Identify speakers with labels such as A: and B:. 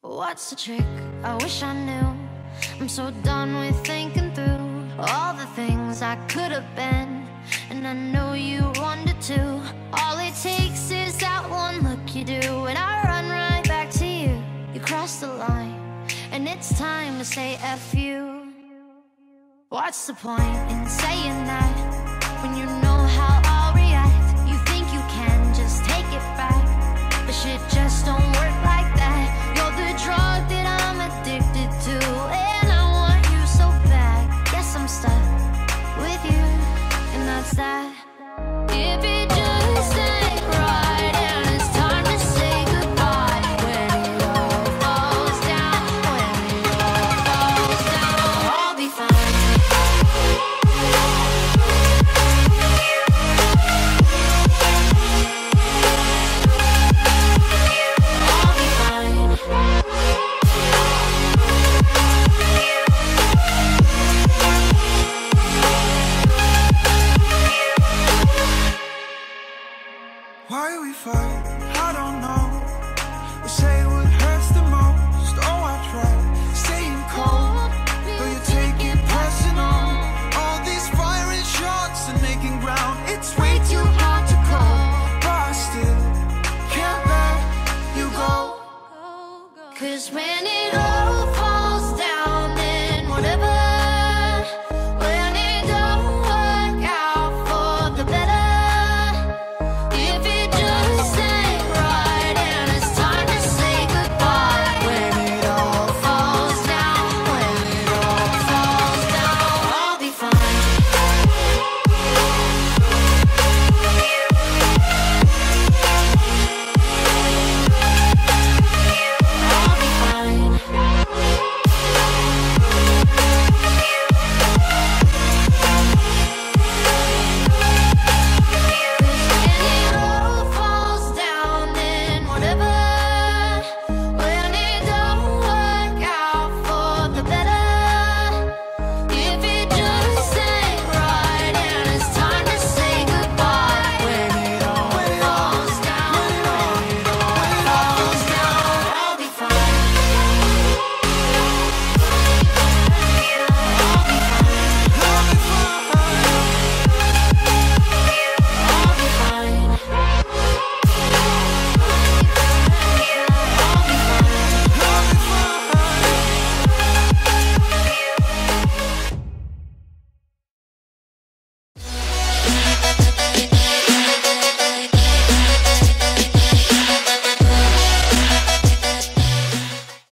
A: What's the trick? I wish I knew. I'm so done with thinking through all the things I could have been, and I know you wanted to. All it takes is that one look you do, and I run right back to you. You cross the line, and it's time to say F you. What's the point in saying that when you know how I'll react? You think you can just take it back, but shit just don't work like that. You're the drug that I'm addicted to, and I want you so bad. Guess I'm stuck with you, and that's that. If it just ain't right, and it's time to say goodbye, when it all falls down, when it all falls down, I'll be fine. I'll be fine.
B: Why we fight? I don't know. We say what hurts the most. Oh, I try staying cold, though you take it personal. All these firing shots and making ground, it's way too hard to call, but I still can't let you go.
A: 'Cause when it all